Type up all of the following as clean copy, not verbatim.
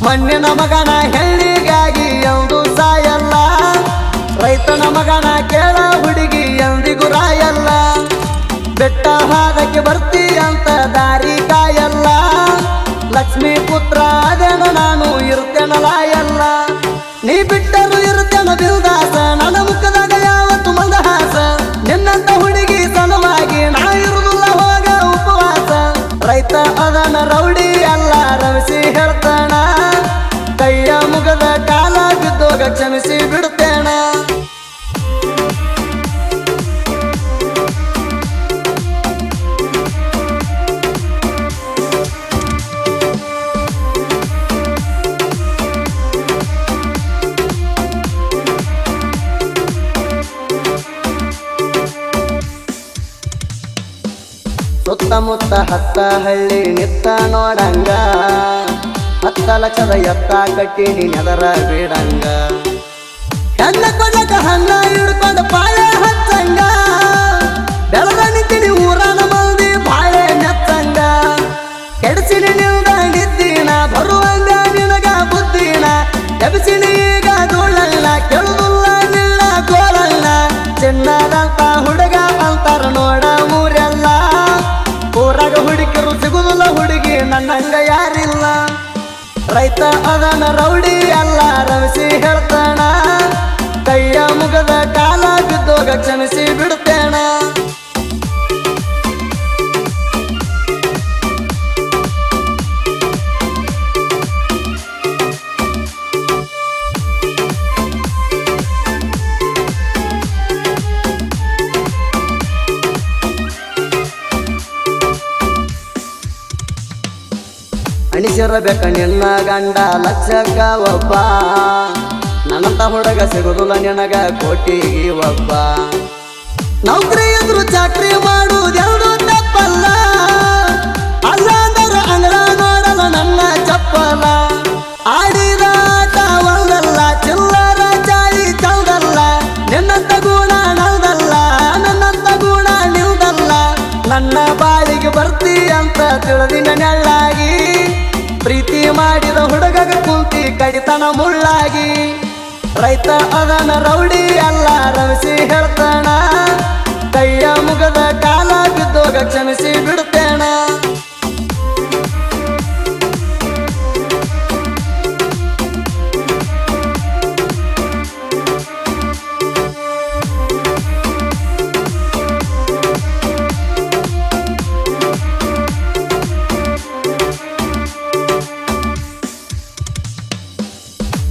ಮಣ್ಣಿನ ಮಗನ ಹೆಣ್ಣಿಗಾಗಿ ಎಂದು ಸಾಯಲ್ಲ, ರೈತನ ಮಗನ ಕೇಳ ಹುಡುಗಿ ಎಂದಿಗೂ ರಾಯಲ್ಲ. ಬೆಟ್ಟ ಹಾದಕ್ಕೆ ಬರ್ತಿ ಅಂತ ದಾರಿ ಕಾಯಲ್ಲ, ಲಕ್ಷ್ಮೀ ಪುತ್ರ ಅದೇನ ನಾನು ಇರ್ತೇನ ಲಾಯಲ್ಲ. ನೀ ಬಿಟ್ಟರು ಇರ್ತೇನ ಬಿಲ್ದಾಸ, ನನ್ನ ಮುಖದಾಗ ಯಾವತ್ತು ಮಂದಹಾಸ. ನಿನ್ನಂತ ಹುಡುಗಿ ಸಲುವಾಗಿ ನಾ ಇರುವುದಿಲ್ಲ ಹೋಗ ಉಪವಾಸ. ರೈತ ಅದನ ರೌಡಿ ಅಲ್ಲ ರವಿಸಿ ಹೇಳ್ತಾನ, ಕೈಯ ಮುಗದ ಕಾಲ ಬಿದ್ದೋಗ ಕ್ಷಮಿಸಿ ಬಿಡ್ತೇಣ. ಸುತ್ತಮುತ್ತ ಹತ್ತ ಹಳ್ಳಿ ನಿತ್ತ ನೋಡಂಗ, 10 ಲಕ್ಷದ ಎತ್ತ ಕಟ್ಟಿನಿ ನೆದರ ಬಿಡಂಗ. ಹೆಣ್ಣ ಕೊಡಕ ಹಣ್ಣ ಹಿಡ್ಕೊಂಡು ಪಾಳೆ ಹಚ್ಚಂಗ, ಬೆಳದ ನಿಂತಿನಿ ಊರನ ಮಂದಿ ಬಾಳೆ ನೆಚ್ಚಂಗ. ಕೆಡಸಿನಿ ನಿಲ್ದ ನಿದ್ದಿನ ಬರುವಂಗ ನಿನಗ ಬುದ್ಧಿನ, ಎಬ್ಸಿನಿ ಈಗ ಧೂಳಲ್ಲ ಕೆಳುದಿಲ್ಲ ನಿಲ್ಲ ಗೋಳಲ್ಲ. ಚಿನ್ನದಂತ ಹುಡುಗ ಅಂತಾರ ನೋಡ ಊರೆಲ್ಲ, ಊರಾಗ ಹುಡುಗಿರು ಸಿಗುದಿಲ್ಲ ಹುಡುಗಿ ನನ್ನಂಗ ಯಾರಿಲ್ಲ. ರೈತ ಅದನ ರೌಡಿ ಅಲ್ಲ ರವಿಸಿ ಹೇಳ್ತಾನ, ಕೈಯ ಮುಗದ ಕಾಲ ಬಿದ್ದೋಗ ಕ್ಷಮಿಸಿ ಬಿಡ್ತೇಣ. ಅಣಿಸಿರಬೇಕ ನಿನ್ನ ಗಂಡ ಲಕ್ಷಕ್ಕ ಒಬ್ಬ, ನನ್ನಂತ ಹುಡುಗ ಸಿಗುದಿಲ್ಲ ನಿನಗ ಕೋಟಿಗೆ ಒಬ್ಬ. ನೌಕರಿ ಎದುರು ಚಾಕ್ರಿ ಮಾಡುವುದೆರಡು ತಪ್ಪಲ್ಲ, ಅಲ್ಲ ಅಂದರು ಅಂಗಳ ನೋಡಲ್ಲ ನನ್ನ ಚಪ್ಪಲ. ಆಡಿದ ಆಟ ಒಂದಲ್ಲ ಚಿಲ್ಲರ ಚಾಳಿ ಚೌದಲ್ಲ, ನಿನ್ನಂತ ಗುಣ ನಲ್ದಲ್ಲ ನನ್ನಂತ ಗುಣ ನಿಲ್ದಲ್ಲ. ನನ್ನ ಬಾಳಿಗೆ ಬರ್ತಿ ಅಂತ ತಿಳಿದಿನ ನೆಳ್ಳಾಗಿ, ಪ್ರೀತಿ ಮಾಡಿದ ಹುಡುಗಗ ಕುಂತಿ ಕಡಿತನ ಮುಳ್ಳಾಗಿ. ರೈತ ಅದನ ರೌಡಿ ಅಲ್ಲ ರವಿಸಿ ಹೇಳ್ತಾನ, ಕೈಯ ಮುಗದ ಕಾಲ ಬಿದ್ದೋಗ ಕ್ಷಮಿಸಿ ಬಿಡ್ತೇಣ.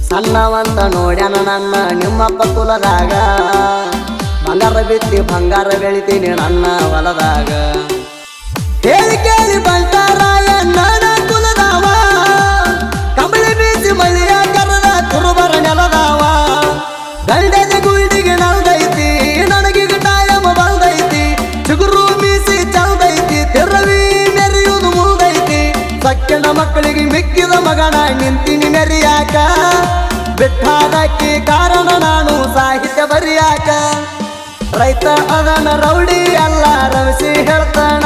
ಸಣ್ಣವಂತ ನೋಡ್ಯಾನ ನನ್ನ ನಿಮ್ಮಪ್ಪ ಕುಲದಾಗ, ಬಂಗಾರ ಬಿತ್ತಿ ಬಂಗಾರ ಬೆಳಿತೀನಿ ನನ್ನ ಹೊಲದಾಗ. ಹೇಳಿ ಕೇಳಿ ಬಂಟಾರಾಯ ನನ್ನ ಕುಲದಾವ, ಕಂಬಳಿ ಬೀಸಿ ಮಳೆಯ ಕರದ ಕುರುಬರ ನೆಲದಾವ. ಗಂಡದ ಗುಂಡಿಗೆ ನಲ್ದೈತಿ ನನಗೀಗ ಟೈಮ ಬಂದೈತಿ, ಚಿಗುರು ಮೀಸಿ ಚಲ್ದೈತಿ ತಿರವಿ ಮೆರೆಯುವುದು ಮುಲ್ದೈತಿ. ಸಕ್ಕನ ಮಕ್ಕಳಿಗೆ ಮಿಕ್ಕಿದ ಮಗನ ನಿಂತಿನಿ ಮೆರಿಯಾಕ, ಬಿಟ್ಟಾದಕ್ಕೆ ಕಾರಣ ನಾನು ಸಾಹಿತ್ಯ ಬರಿಯಾಕ. ರೈತ ಅದನ ರೌಡಿ ಅಲ್ಲ ರವಿಸಿ ಹೇಳ್ತಾನ,